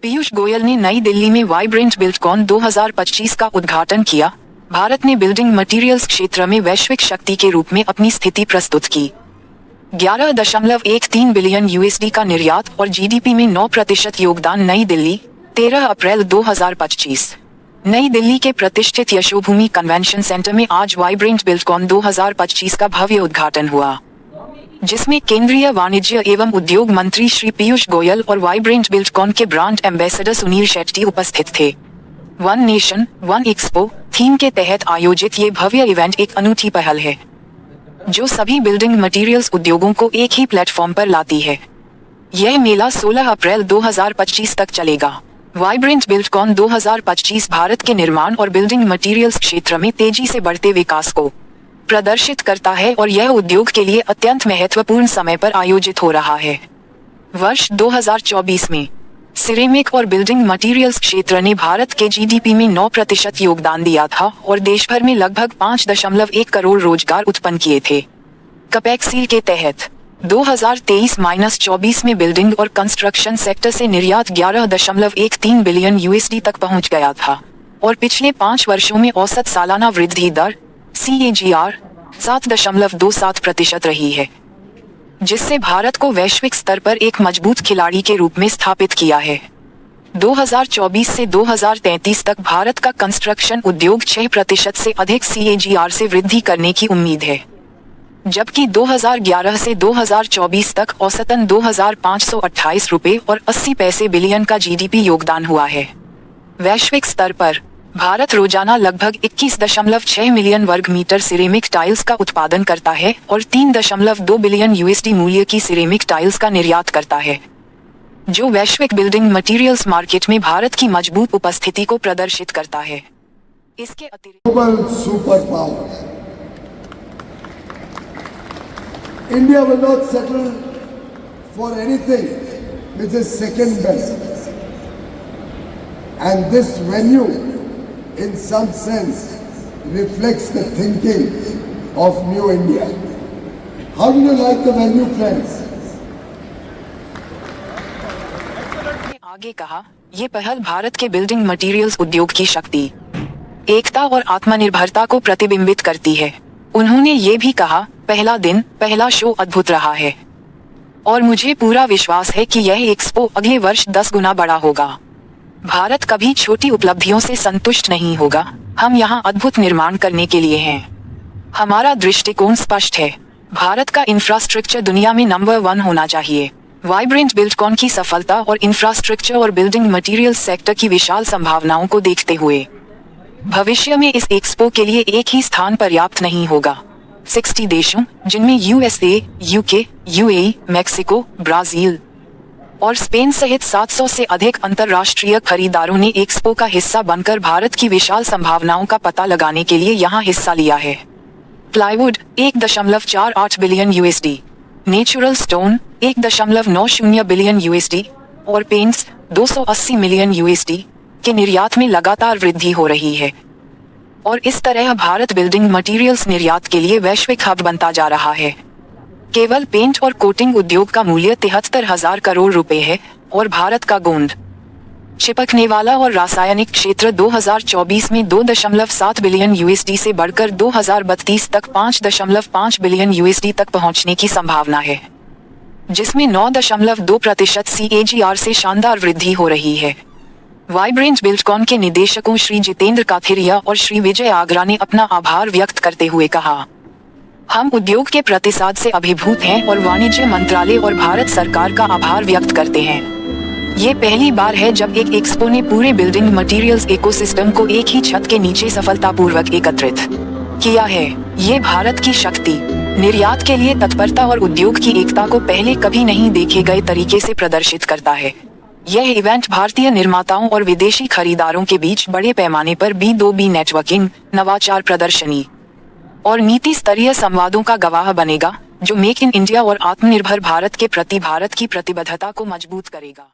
पीयूष गोयल ने नई दिल्ली में वाइब्रेंट बिल्डकॉन 2025 का उद्घाटन किया। भारत ने बिल्डिंग मटेरियल्स क्षेत्र में वैश्विक शक्ति के रूप में अपनी स्थिति प्रस्तुत की। 11.13 बिलियन यूएसडी का निर्यात और जीडीपी में 9% योगदान। नई दिल्ली, 13 अप्रैल 2025। नई दिल्ली के प्रतिष्ठित यशोभूमि कन्वेंशन सेंटर में आज वाइब्रेंट बिल्डकॉन 2025 का भव्य उद्घाटन हुआ, जिसमें केंद्रीय वाणिज्य एवं उद्योग मंत्री श्री पीयूष गोयल और वाइब्रेंट बिल्डकॉन के ब्रांड एम्बेसडर सुनील शेट्टी उपस्थित थे। One nation one expo theme के तहत आयोजित ये भव्य इवेंट एक अनूठी पहल है, जो सभी बिल्डिंग मटेरियल्स उद्योगों को एक ही प्लेटफॉर्म पर लाती है। यह मेला 16 अप्रैल 2025 तक चलेगा। वाइब्रेंट बिल्डकॉन 2025 भारत के निर्माण और बिल्डिंग मटेरियल्स क्षेत्र में तेजी से बढ़ते विकास को प्रदर्शित करता है और यह उद्योग के लिए अत्यंत महत्वपूर्ण समय पर आयोजित हो रहा है। वर्ष 2024 में सिरेमिक और बिल्डिंग मटेरियल्स क्षेत्र ने भारत के जीडीपी में 9% योगदान दिया था और देश भर में लगभग 5.1 करोड़ रोजगार उत्पन्न किए थे। कपेक्स सील के तहत 2023-24 में बिल्डिंग और कंस्ट्रक्शन सेक्टर से निर्यात 11.13 बिलियन यूएसडी तक पहुंच गया था और पिछले 5 वर्षों में औसत सालाना वृद्धि दर CAGR 7.27% रही है, जिससे भारत को वैश्विक स्तर पर एक मजबूत खिलाड़ी के रूप में स्थापित किया है। 2024 से 2033 तक भारत का कंस्ट्रक्शन उद्योग 6% से अधिक CAGR से वृद्धि करने की उम्मीद है, जबकि 2011 से 2024 तक औसतन 2,528 रुपये और 80 पैसे बिलियन का जीडीपी योगदान हुआ है। वैश्विक स्तर पर भारत रोजाना लगभग 21.6 मिलियन वर्ग मीटर सिरेमिक टाइल्स का उत्पादन करता है और 3.2 बिलियन यूएसडी मूल्य की सिरेमिक टाइल्स का निर्यात करता है, जो वैश्विक बिल्डिंग मटेरियल्स मार्केट में भारत की मजबूत उपस्थिति को प्रदर्शित करता है। इसके अतिरिक्त super power India will not settle for anything which is second best, and this venue in some sense reflects the thinking of New India. How do you like the venue, friends? आगे कहा, ये पहल भारत के building materials उद्योग की शक्ति, एकता और आत्मनिर्भरता को प्रतिबिंबित करती है। उन्होंने ये भी कहा, पहला दिन, पहला शो अद्भुत रहा है और मुझे पूरा विश्वास है कि यह एक्सपो अगले वर्ष 10 गुना बड़ा होगा। भारत कभी छोटी उपलब्धियों से संतुष्ट नहीं होगा। हम यहाँ अद्भुत निर्माण करने के लिए हैं। हमारा दृष्टिकोण स्पष्ट है। भारत का इंफ्रास्ट्रक्चर दुनिया में नंबर 1 होना चाहिए। वाइब्रेंट बिल्डकॉन की सफलता और इंफ्रास्ट्रक्चर और बिल्डिंग मटेरियल्स सेक्टर की विशाल संभावनाओं को देखते हुए भविष्य में इस एक्सपो के लिए एक ही स्थान पर्याप्त नहीं होगा। 60 देशों, जिनमें USA, UK, UAE, Mexico, Brazil और स्पेन सहित 700 से अधिक अंतर्राष्ट्रीय खरीदारों ने एक्सपो का हिस्सा बनकर भारत की विशाल संभावनाओं का पता लगाने के लिए यहां हिस्सा लिया है। Plywood 1.48 billion USD, natural stone 1.90 billion USD और पेंट्स 280 मिलियन यूएसडी के निर्यात में लगातार वृद्धि हो रही है और इस तरह भारत बिल्डिंग मटेरियल्स निर्यात के लिए वैश्विक हब बनता जा रहा है। केवल पेंट और कोटिंग उद्योग का मूल्य 73,000 करोड़ रुपए है और भारत का गोंद, चिपकने वाला और रासायनिक क्षेत्र 2024 में 2.7 बिलियन यूएसडी से बढ़कर 2032 तक 5.5 बिलियन यूएसडी तक पहुंचने की संभावना है, जिसमें 9.2% CAGR से शानदार वृद्धि हो रही है। वाइब्रेंट बिल्डकॉन के निदेशकों श्री जितेंद्र काथिरिया और श्री विजय आगरा ने अपना आभार व्यक्त करते हुए कहा, हम उद्योग के प्रतिसाद से अभिभूत हैं और वाणिज्य मंत्रालय और भारत सरकार का आभार व्यक्त करते हैं। ये पहली बार है जब एक एक्सपो ने पूरे बिल्डिंग मटेरियल्स इकोसिस्टम को एक ही छत के नीचे सफलतापूर्वक एकत्रित किया है। ये भारत की शक्ति, निर्यात के लिए तत्परता और उद्योग की एकता को पहले कभी नहीं देखे गए तरीके से प्रदर्शित करता है। यह इवेंट भारतीय निर्माताओं और विदेशी खरीदारों के बीच बड़े पैमाने पर B2B नेटवर्किंग, नवाचार प्रदर्शनी और नीति स्तरीय संवादों का गवाह बनेगा, जो मेक इन इंडिया और आत्मनिर्भर भारत के प्रति भारत की प्रतिबद्धता को मजबूत करेगा।